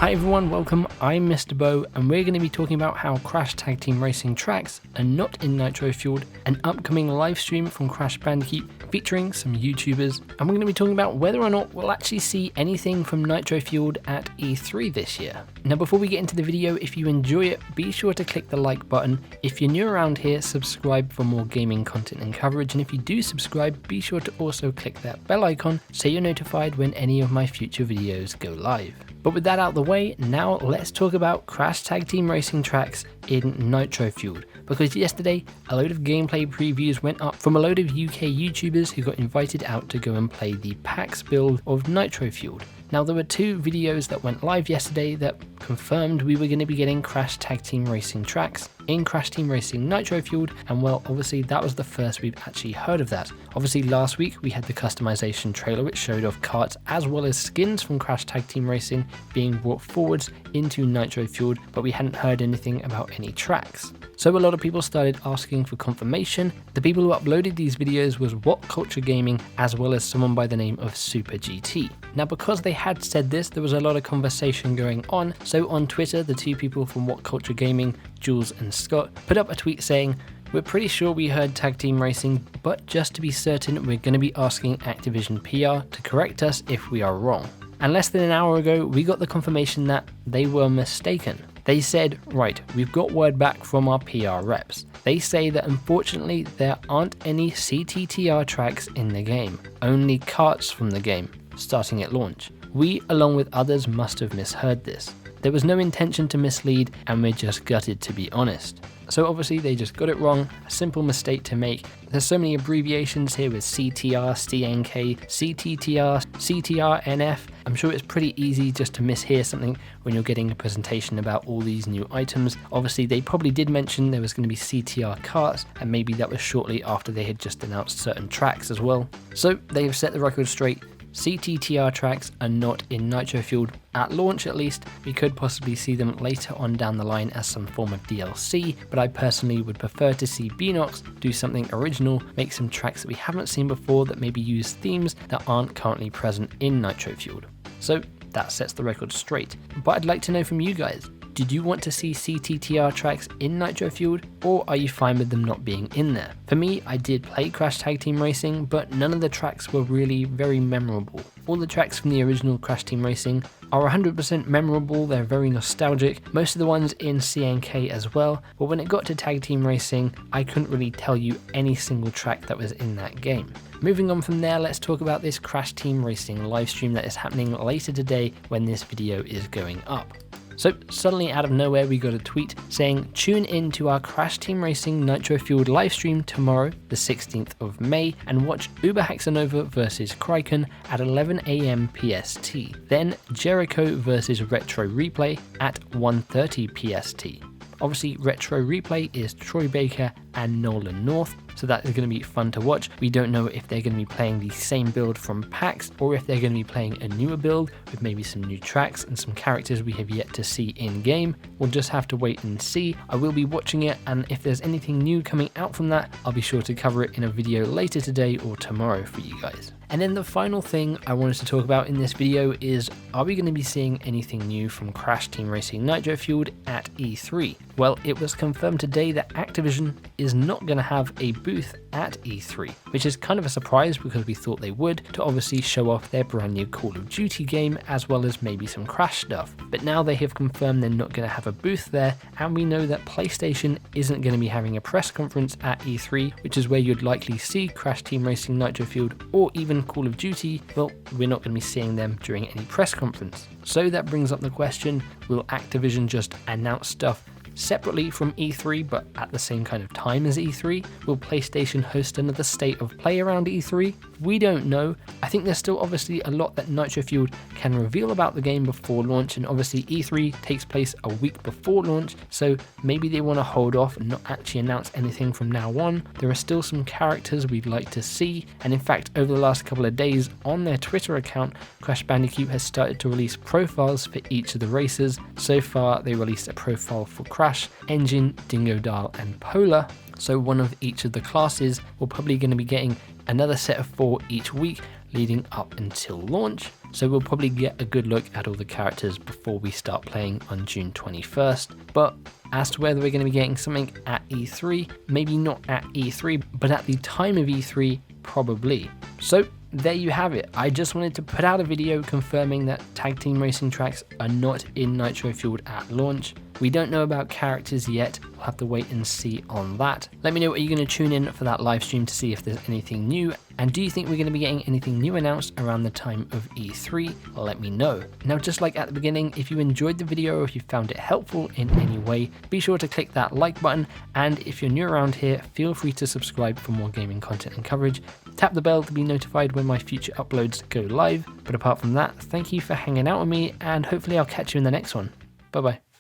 Hi everyone, welcome, I'm MisterBo, and we're going to be talking about how Crash Team Racing Tracks are not in NitroFueled, an upcoming live stream from Crash Bandicoot featuring some YouTubers, and we're going to be talking about whether or not we'll actually see anything from NitroFueled at E3 this year. Now before we get into the video, if you enjoy it, be sure to click the like button. If you're new around here, subscribe for more gaming content and coverage, and if you do subscribe, be sure to also click that bell icon so you're notified when any of my future videos go live. But with that out of the way, now let's talk about Crash Team Racing Tracks in NitroFueled, because yesterday a load of gameplay previews went up from a load of UK YouTubers who got invited out to go and play the PAX build of NitroFueled. Now there were two videos that went live yesterday that confirmed we were going to be getting Crash Team Racing Tracks in Crash Team Racing Nitro-fueled, and well, obviously that was the first we've actually heard of that. Obviously last week we had the customization trailer which showed off karts as well as skins from Crash Team Racing being brought forwards into Nitro-fueled, but we hadn't heard anything about any tracks. So a lot of people started asking for confirmation. The people who uploaded these videos was What Culture Gaming as well as someone by the name of Super GT. Now because they had said this, there was a lot of conversation going on, so on Twitter the two people from What Culture Gaming, Jules and Scott, put up a tweet saying, "We're pretty sure we heard Tag Team Racing, but just to be certain we're going to be asking Activision PR to correct us if we are wrong." And less than an hour ago we got the confirmation that they were mistaken. They said, right, we've got word back from our PR reps. They say that unfortunately there aren't any CTTR tracks in the game, only karts from the game, starting at launch. We, along with others, must have misheard this. There was no intention to mislead and we're just gutted, to be honest. So obviously they just got it wrong, a simple mistake to make. There's so many abbreviations here with CTR, CNK, CTTR, CTR, NF. I'm sure it's pretty easy just to mishear something when you're getting a presentation about all these new items. Obviously they probably did mention there was going to be CTR karts, and maybe that was shortly after they had just announced certain tracks as well. So they have set the record straight. CTTR tracks are not in NitroFueled at launch. At least we could possibly see them later on down the line as some form of DLC, but I personally would prefer to see Beanox do something original, make some tracks that we haven't seen before that maybe use themes that aren't currently present in NitroFueled. So that sets the record straight. But I'd like to know from you guys, did you want to see CTTR tracks in NitroFueled, or are you fine with them not being in there? For me, I did play Crash Team Racing, but none of the tracks were really very memorable. All the tracks from the original Crash Team Racing are 100% memorable, they're very nostalgic, most of the ones in CNK as well, but when it got to Tag Team Racing, I couldn't really tell you any single track that was in that game. Moving on from there, let's talk about this Crash Team Racing livestream that is happening later today when this video is going up. So suddenly out of nowhere we got a tweet saying, tune in to our Crash Team Racing Nitro-fueled livestream tomorrow, the 16th of May, and watch Uber Haxanova vs Kraken at 11 AM PST. Then Jericho vs Retro Replay at 1:30 PST. Obviously Retro Replay is Troy Baker and Nolan North, so that is going to be fun to watch. We don't know if they're going to be playing the same build from PAX or if they're going to be playing a newer build with maybe some new tracks and some characters we have yet to see in game. We'll just have to wait and see. I will be watching it, and if there's anything new coming out from that, I'll be sure to cover it in a video later today or tomorrow for you guys. And then the final thing I wanted to talk about in this video is, are we going to be seeing anything new from Crash Team Racing Nitro-fueled at E3? Well, it was confirmed today that Activision is not going to have a booth at E3, which is kind of a surprise because we thought they would, to obviously show off their brand new Call of Duty game as well as maybe some Crash stuff. But now they have confirmed they're not going to have a booth there, and we know that PlayStation isn't going to be having a press conference at E3, which is where you'd likely see Crash Team Racing Nitro-fueled or even Call of Duty. Well, we're not going to be seeing them during any press conference. So that brings up the question, will Activision just announce stuff separately from E3 but at the same kind of time as E3? Will PlayStation host another state of play around E3? We don't know. I think there's still obviously a lot that Nitro-fueled can reveal about the game before launch, and obviously E3 takes place a week before launch, so maybe they want to hold off and not actually announce anything from now on. There are still some characters we'd like to see, and in fact over the last couple of days on their Twitter account, Crash Bandicoot has started to release profiles for each of the racers. So far they released a profile for Crash, Engine, Dingo Dial and Polar, so one of each of the classes. We're probably going to be getting another set of 4 each week, leading up until launch, so we'll probably get a good look at all the characters before we start playing on June 21st. But as to whether we're going to be getting something at E3, maybe not at E3, but at the time of E3, probably. So there you have it. I just wanted to put out a video confirming that Tag Team Racing Tracks are not in Nitro-fueled at launch. We don't know about characters yet, we'll have to wait and see on that. Let me know, are you going to tune in for that live stream to see if there's anything new? And do you think we're going to be getting anything new announced around the time of E3? Let me know. Now, just like at the beginning, if you enjoyed the video or if you found it helpful in any way, be sure to click that like button. And if you're new around here, feel free to subscribe for more gaming content and coverage. Tap the bell to be notified when my future uploads go live. But apart from that, thank you for hanging out with me, and hopefully I'll catch you in the next one. Bye bye.